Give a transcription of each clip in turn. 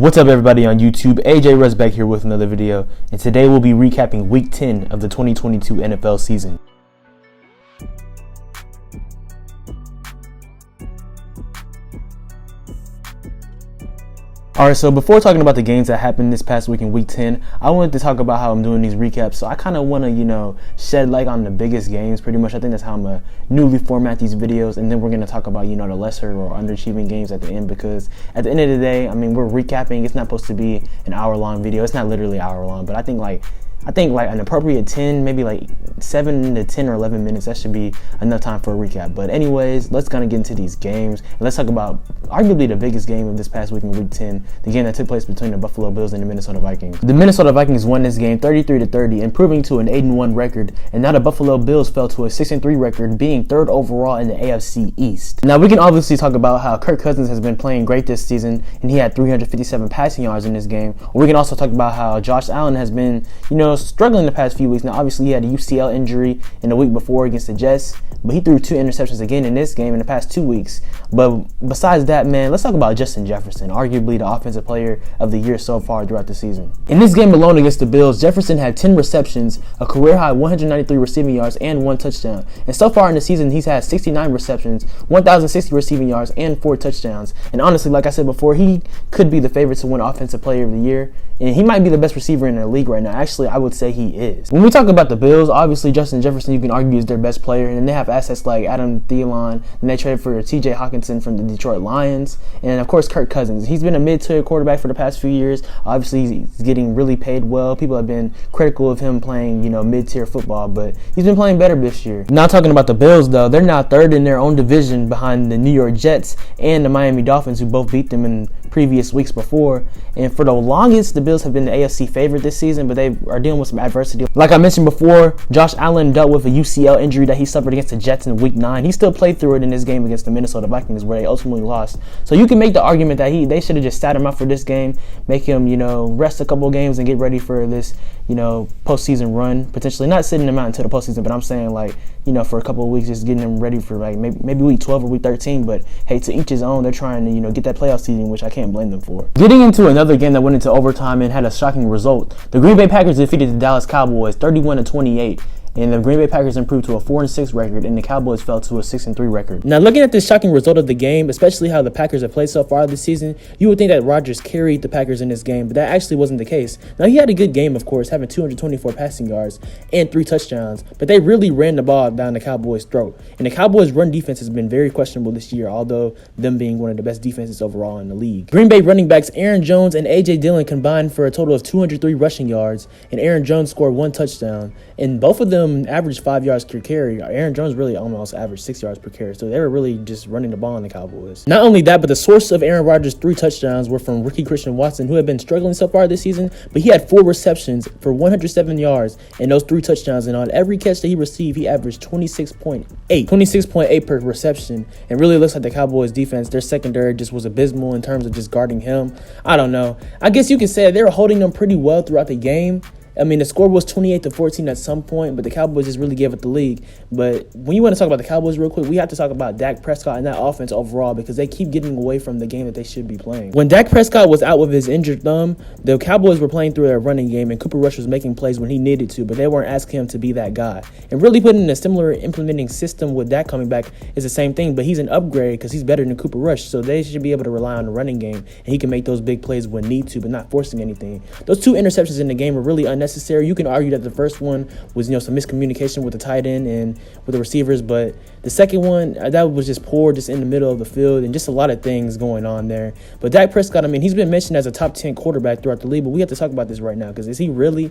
What's up, everybody on YouTube? AJ Russ back here with another video, and today we'll be recapping Week 10 of the 2022 NFL season. Alright, so before talking about the games that happened this past week in Week 10, I wanted to talk about how I'm doing these recaps. So I kind of want to, shed light on the biggest games pretty much. I think that's how I'm going to newly format these videos. And then we're going to talk about, the lesser or underachieving games at the end. Because at the end of the day, we're recapping. It's not supposed to be an hour-long video. It's not literally hour-long, but I think an appropriate 10, maybe like 7 to 10 or 11 minutes, that should be enough time for a recap. But anyways, let's kind of get into these games. And let's talk about arguably the biggest game of this past week in Week 10, the game that took place between the Buffalo Bills and the Minnesota Vikings. The Minnesota Vikings won this game 33-30, improving to an 8-1 record. And now the Buffalo Bills fell to a 6-3 record, being third overall in the AFC East. Now we can obviously talk about how Kirk Cousins has been playing great this season, and he had 357 passing yards in this game. Or we can also talk about how Josh Allen has been, struggling the past few weeks. Now, obviously, he had a UCL injury in the week before against the Jets, but he threw 2 interceptions again in this game in the past 2 weeks. But besides that, man, let's talk about Justin Jefferson, arguably the offensive player of the year so far throughout the season. In this game alone against the Bills, Jefferson had 10 receptions, a career-high 193 receiving yards, and 1 touchdown. And so far in the season, he's had 69 receptions, 1,060 receiving yards, and 4 touchdowns. And honestly, like I said before, he could be the favorite to win Offensive Player of the Year, and he might be the best receiver in the league right now. Actually, I would say he is. When we talk about the Bills, obviously Justin Jefferson, you can argue, is their best player, and they have assets like Adam Thielen, and they traded for TJ Hawkinson from the Detroit Lions, and of course Kirk Cousins. He's been a mid-tier quarterback for the past few years. Obviously, he's getting really paid well. People have been critical of him playing, mid-tier football, but he's been playing better this year. Now talking about the Bills, though, they're now third in their own division behind the New York Jets and the Miami Dolphins, who both beat them in previous weeks before. And for the longest, the Bills have been the AFC favorite this season, but they are dealing with some adversity. Like I mentioned before, Josh Allen dealt with a UCL injury that he suffered against the Jets in Week 9. He still played through it in this game against the Minnesota Vikings, where they ultimately lost. So you can make the argument that they should have just sat him out for this game, make him, rest a couple of games and get ready for this, postseason run. Potentially not sitting him out until the postseason, but I'm saying for a couple of weeks, just getting him ready for maybe week 12 or week 13. But hey, to each his own. They're trying to get that playoff seeding, which I can't blame them for. Getting into another game that went into overtime and had a shocking result, the Green Bay Packers defeated the Dallas Cowboys 31-28. And the Green Bay Packers improved to a 4-6 record, and the Cowboys fell to a 6-3 record. Now, looking at this shocking result of the game, especially how the Packers have played so far this season, you would think that Rodgers carried the Packers in this game, but that actually wasn't the case. Now, he had a good game, of course, having 224 passing yards and 3 touchdowns, but they really ran the ball down the Cowboys' throat. And the Cowboys' run defense has been very questionable this year, although them being one of the best defenses overall in the league. Green Bay running backs Aaron Jones and A.J. Dillon combined for a total of 203 rushing yards, and Aaron Jones scored 1 touchdown, and both of them averaged 5 yards per carry. Aaron Jones really almost averaged 6 yards per carry, so they were really just running the ball on the Cowboys. Not only that, but the source of Aaron Rodgers' 3 touchdowns were from rookie Christian Watson, who had been struggling so far this season, but he had 4 receptions for 107 yards and those 3 touchdowns, and on every catch that he received, he averaged 26.8 per reception. And really looks like the Cowboys defense, their secondary just was abysmal in terms of just guarding him. I don't know. I guess you could say they were holding them pretty well throughout the game. The score was 28-14 at some point, but the Cowboys just really gave it the league. But when you want to talk about the Cowboys real quick, we have to talk about Dak Prescott and that offense overall, because they keep getting away from the game that they should be playing. When Dak Prescott was out with his injured thumb, the Cowboys were playing through their running game, and Cooper Rush was making plays when he needed to, but they weren't asking him to be that guy. And really putting in a similar implementing system with Dak coming back is the same thing, but he's an upgrade because he's better than Cooper Rush, so they should be able to rely on the running game, and he can make those big plays when need to, but not forcing anything. Those 2 interceptions in the game were really unnecessary. You can argue that the first one was, some miscommunication with the tight end and with the receivers, but the second one, that was just poor, just in the middle of the field, and just a lot of things going on there. But Dak Prescott, he's been mentioned as a top 10 quarterback throughout the league, but we have to talk about this right now, because is he really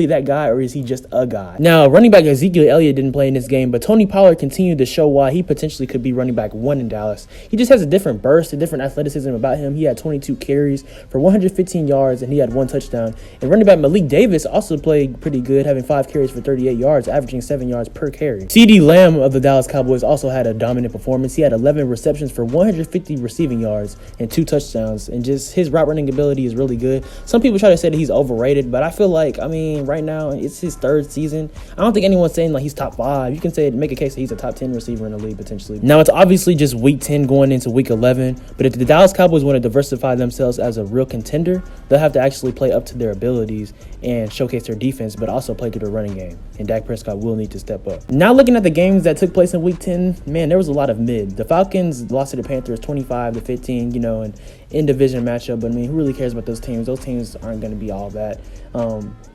that guy, or is he just a guy? Now, running back Ezekiel Elliott didn't play in this game, but Tony Pollard continued to show why he potentially could be running back 1 in Dallas. He just has a different burst, a different athleticism about him. He had 22 carries for 115 yards, and he had 1 touchdown. And running back Malik Davis also played pretty good, having 5 carries for 38 yards, averaging 7 yards per carry. CeeDee Lamb of the Dallas Cowboys Cowboys also had a dominant performance. He had 11 receptions for 150 receiving yards and 2 touchdowns, and just his route running ability is really good. Some people try to say that he's overrated, but I feel like, I mean, right now it's his 3rd season. I don't think anyone's saying like he's top 5. You can make a case that he's a top 10 receiver in the league potentially. Now it's obviously just week 10 going into week 11, but if the Dallas Cowboys want to diversify themselves as a real contender, they'll have to actually play up to their abilities and showcase their defense, but also play through the running game. And Dak Prescott will need to step up. Now looking at the games that took place in week 10, man, there was a lot of mid. The Falcons lost to the Panthers 25-15, and in division matchup, but I mean, who really cares about those teams? Those teams aren't going to be all that.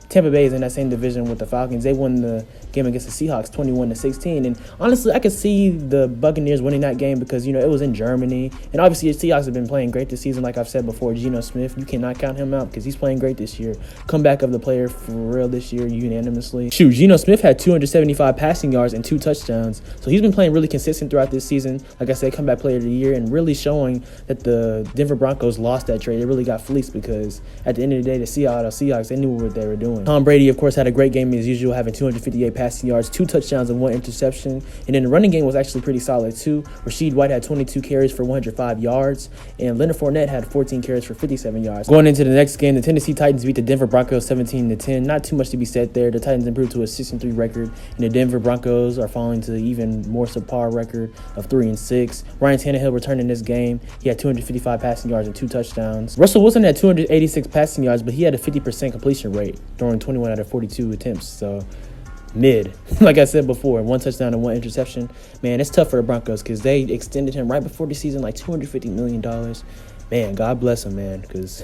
Tampa Bay is in that same division with the Falcons. They won the game against the Seahawks 21-16. And honestly, I could see the Buccaneers winning that game because, it was in Germany. And obviously, the Seahawks have been playing great this season. Like I've said before, Geno Smith, you cannot count him out because he's playing great this year. Comeback of the player for real this year, unanimously. Geno Smith had 275 passing yards and 2 touchdowns. So he's been playing really consistent throughout this season. Like I said, comeback player of the year, and really showing that the Denver Broncos lost that trade. They really got fleeced because at the end of the day, the Seahawks, they knew what they were doing. Tom Brady, of course, had a great game as usual, having 258 passing yards, 2 touchdowns, and 1 interception. And then the running game was actually pretty solid, too. Rasheed White had 22 carries for 105 yards, and Leonard Fournette had 14 carries for 57 yards. Going into the next game, the Tennessee Titans beat the Denver Broncos 17-10. Not too much to be said there. The Titans improved to a 6-3 record, and the Denver Broncos are falling to even more subpar record of 3-6. Ryan Tannehill returned in this game. He had 255 passing yards and 2 touchdowns. Russell Wilson had 286 passing yards, but he had a 50% completion rate, throwing 21 out of 42 attempts. So mid, like I said before, 1 touchdown and 1 interception. Man, it's tough for the Broncos because they extended him right before the season like $250 million. Man, God bless him, man, because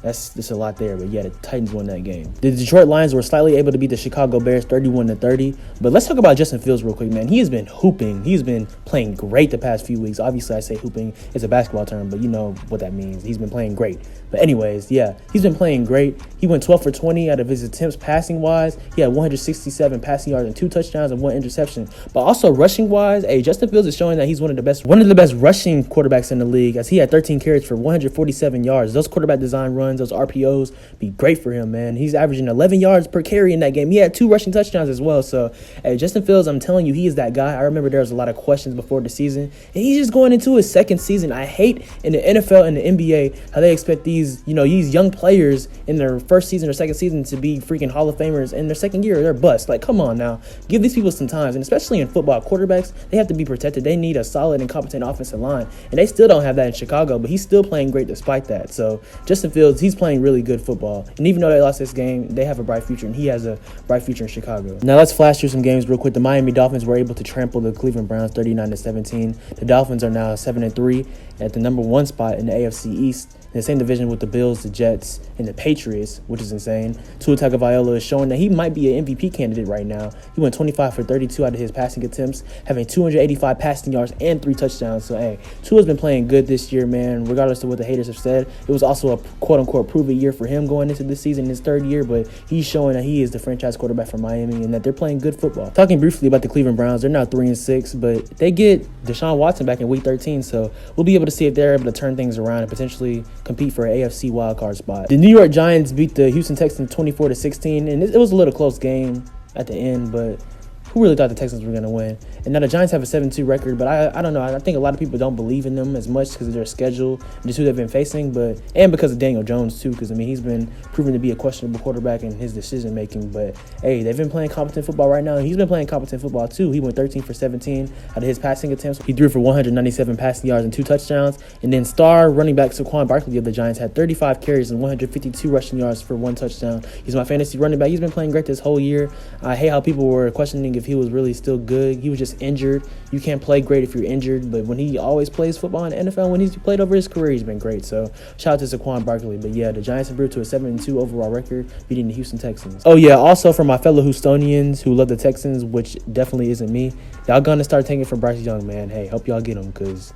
that's just a lot there. But yeah, the Titans won that game. The Detroit Lions were slightly able to beat the Chicago Bears 31-30. But let's talk about Justin Fields real quick, man. He has been hooping. He's been playing great the past few weeks. Obviously, I say hooping is a basketball term, but you know what that means. He's been playing great. But anyways, yeah, he's been playing great. He went 12 for 20 out of his attempts passing-wise. He had 167 passing yards and 2 touchdowns and 1 interception. But also rushing-wise, Justin Fields is showing that he's one of the best rushing quarterbacks in the league, as he had 13 carries for 147 yards. Those quarterback design runs, those RPOs, be great for him, man. He's averaging 11 yards per carry in that game. He had 2 rushing touchdowns as well. So, Justin Fields, I'm telling you, he is that guy. I remember there was a lot of questions before the season, and he's just going into his 2nd season. I hate in the NFL and the NBA how they expect these young players in their 1st season or 2nd season to be freaking Hall of Famers. In their 2nd year, they're bust. Like, come on now. Give these people some time. And especially in football, quarterbacks, they have to be protected. They need a solid and competent offensive line. And they still don't have that in Chicago, but he's still playing great despite that. So, Justin Fields, he's playing really good football. And even though they lost this game, they have a bright future, and he has a bright future in Chicago. Now, let's flash through some games real quick. The Miami Dolphins were able to trample the Cleveland Browns 39-17. The Dolphins are now 7-3 at the number 1 spot in the AFC East, in the same division with the Bills, the Jets, and the Patriots, which is insane. Tua Tagovailoa is showing that he might be an MVP candidate right now. He went 25 for 32 out of his passing attempts, having 285 passing yards and 3 touchdowns. So, Tua's been playing good this year, man, regardless of what the haters have said. It was also a quote-unquote prove-it year for him going into this season, his 3rd year, but he's showing that he is the franchise quarterback for Miami and that they're playing good football. Talking briefly about the Cleveland Browns, they're now 3-6, but they get Deshaun Watson back in Week 13, so we'll be able to see if they're able to turn things around and potentially compete for an AFC wildcard spot. The New York Giants beat the Houston Texans 24-16, and it was a little close game at the end, but who really thought the Texans were going to win? And now the Giants have a 7-2 record, but I don't know. I think a lot of people don't believe in them as much because of their schedule and just who they've been facing, and because of Daniel Jones, too, because, he's been proven to be a questionable quarterback in his decision-making. But, they've been playing competent football right now, and he's been playing competent football, too. He went 13 for 17 out of his passing attempts. He threw for 197 passing yards and 2 touchdowns. And then star running back Saquon Barkley of the Giants had 35 carries and 152 rushing yards for 1 touchdown. He's my fantasy running back. He's been playing great this whole year. I hate how people were questioning if he was really still good. He was just injured. You can't play great if you're injured, but when he always plays football in the NFL, when he's played over his career, he's been great. So shout out to Saquon Barkley. But yeah, the Giants improved to a 7-2 overall record, beating the Houston Texans. Oh yeah, also for my fellow Houstonians who love the Texans, which definitely isn't me, y'all gonna start taking for Bryce Young, man. Hey, hope y'all get him, because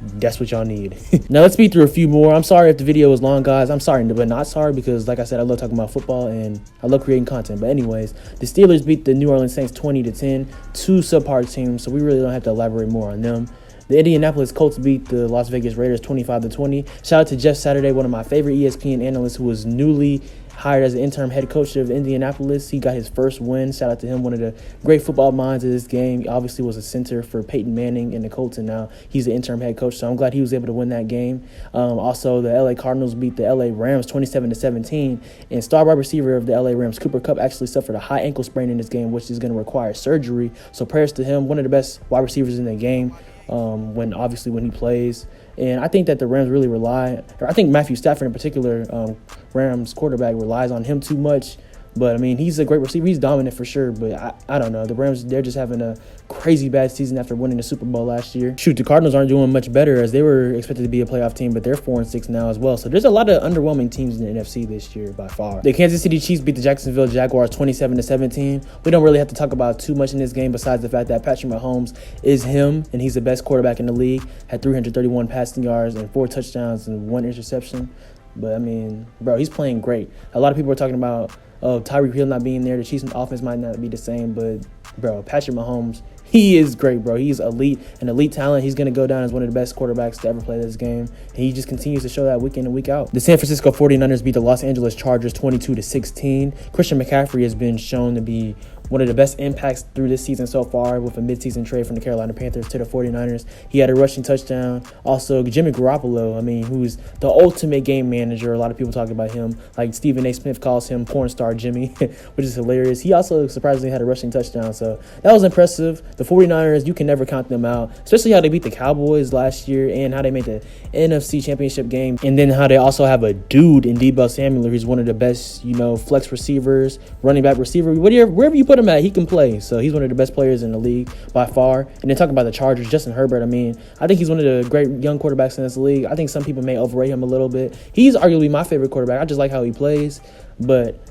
that's what y'all need. Now let's speed through a few more. I'm sorry if the video was long, guys. I'm sorry, but not sorry, because like I said, I love talking about football and I love creating content. But anyways, the Steelers beat the New Orleans Saints 20-10, 2 subpar teams, so we really don't have to elaborate more on them. The Indianapolis Colts beat the Las Vegas Raiders 25-20. Shout out to Jeff Saturday, one of my favorite ESPN analysts, who was newly hired as an interim head coach of Indianapolis. He got his first win. Shout out to him, one of the great football minds of this game. He obviously was a center for Peyton Manning and the Colts, and now he's the interim head coach. So I'm glad he was able to win that game. Also, the LA Cardinals beat the LA Rams 27-17, and star wide receiver of the LA Rams, Cooper Kupp, actually suffered a high ankle sprain in this game, which is going to require surgery. So prayers to him, one of the best wide receivers in the game when he plays. And I think that the Rams really I think Matthew Stafford in particular, Rams quarterback, relies on him too much. But, I mean, he's a great receiver. He's dominant for sure. But I don't know. The Rams, they're just having a crazy bad season after winning the Super Bowl last year. Shoot, the Cardinals aren't doing much better, as they were expected to be a playoff team, but they're 4-6 now as well. So there's a lot of underwhelming teams in the NFC this year by far. The Kansas City Chiefs beat the Jacksonville Jaguars 27-17. We don't really have to talk about too much in this game besides the fact that Patrick Mahomes is him, and he's the best quarterback in the league. Had 331 passing yards and 4 touchdowns and 1 interception. But, I mean, bro, he's playing great. A lot of people are talking about Tyreek Hill not being there. The Chiefs' offense might not be the same, but, bro, Patrick Mahomes, he is great, bro. He's elite, an elite talent. He's going to go down as one of the best quarterbacks to ever play this game. And he just continues to show that week in and week out. The San Francisco 49ers beat the Los Angeles Chargers 22-16. Christian McCaffrey has been shown to be one of the best impacts through this season so far with a midseason trade from the Carolina Panthers to the 49ers. He had a rushing touchdown. Also, Jimmy Garoppolo, who's the ultimate game manager. A lot of people talk about him. Like Stephen A. Smith calls him porn star Jimmy, which is hilarious. He also surprisingly had a rushing touchdown, so that was impressive. The 49ers, you can never count them out, especially how they beat the Cowboys last year and how they made the NFC Championship game, and then how they also have a dude in Deebo Samuel who's one of the best, flex receivers, running back receiver, wherever you put him at, he can play. So he's one of the best players in the league by far. And then talking about the Chargers, Justin Herbert, I think he's one of the great young quarterbacks in this league. I think some people may overrate him a little bit. He's arguably my favorite quarterback. I just like how he plays. But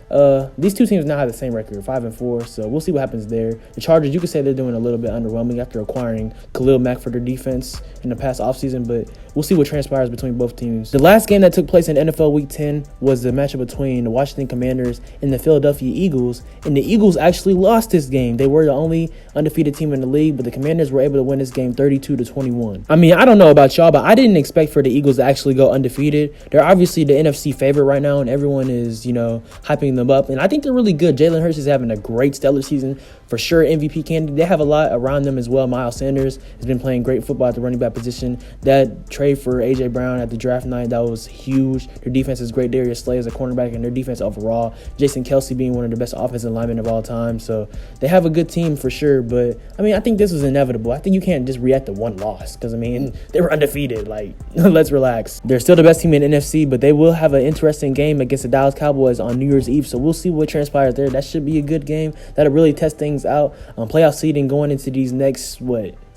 these two teams now have the same record, 5-4, so we'll see what happens there. The Chargers, you could say they're doing a little bit underwhelming after acquiring Khalil Mack for their defense in the past offseason, but we'll see what transpires between both teams. The last game that took place in NFL Week 10 was the matchup between the Washington Commanders and the Philadelphia Eagles, and the Eagles actually lost this game. They were the only undefeated team in the league, but the Commanders were able to win this game 32-21. I don't know about y'all, but I didn't expect for the Eagles to actually go undefeated. They're obviously the NFC favorite right now, and everyone is, hyping them up, and I think they're really good. Jalen Hurts is having a great stellar season, for sure MVP candidate. They have a lot around them as well. Miles Sanders has been playing great football at the running back position. That trade for A.J. Brown at the draft night, that was huge. Their defense is great. Darius Slay is a cornerback, and their defense overall. Jason Kelsey being one of the best offensive linemen of all time. So they have a good team for sure, but I think this was inevitable. I think you can't just react to one loss because they were undefeated. Let's relax. They're still the best team in NFC, but they will have an interesting game against the Dallas Cowboys on New Year's Eve, so we'll see what transpires there. That should be a good game. That'll really test things out. Playoff seeding going into these next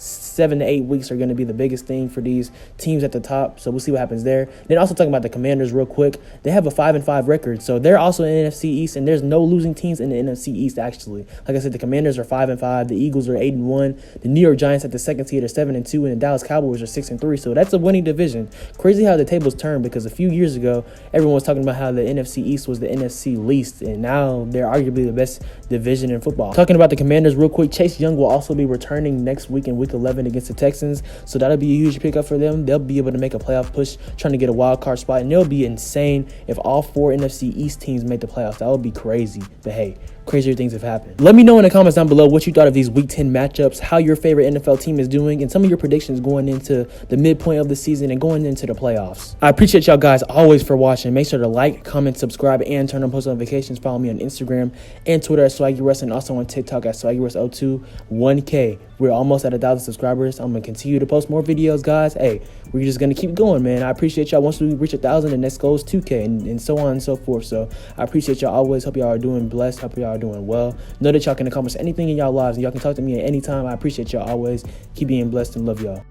7 to 8 weeks are going to be the biggest thing for these teams at the top, so we'll see what happens there. Then also talking about the Commanders real quick, they have a 5-5 record, so they're also in the NFC East, and there's no losing teams in the NFC East actually. Like I said, the Commanders are 5-5, the Eagles are 8-1, the New York Giants at the second seed are 7-2, and the Dallas Cowboys are 6-3. So that's a winning division. Crazy how the tables turned, because a few years ago everyone was talking about how the NFC East was the NFC least, and now they're arguably the best division in football. Talking about the Commanders real quick, Chase Young will also be returning next week in Week 11 against the Texans, so that'll be a huge pickup for them. They'll be able to make a playoff push, trying to get a wild card spot, and it'll be insane if all 4 NFC East teams make the playoffs. That would be crazy, but hey, crazier things have happened. Let me know in the comments down below what you thought of these Week 10 matchups, how your favorite NFL team is doing, and some of your predictions going into the midpoint of the season and going into the playoffs. I appreciate y'all guys always for watching. Make sure to like, comment, subscribe, and turn on post notifications. Follow me on Instagram and Twitter at Swaggy Wrestling, and also on TikTok at SwaggyWrest02. 1K. We're almost at 1,000 subscribers. I'm going to continue to post more videos, guys. Hey, we're just going to keep going, man. I appreciate y'all. Once we reach 1,000, the next goal is 2K, and so on and so forth. So I appreciate y'all always. Hope y'all are doing blessed. Hope y'all are doing well. Know that y'all can accomplish anything in y'all lives, and y'all can talk to me at any time. I appreciate y'all always. Keep being blessed and love y'all.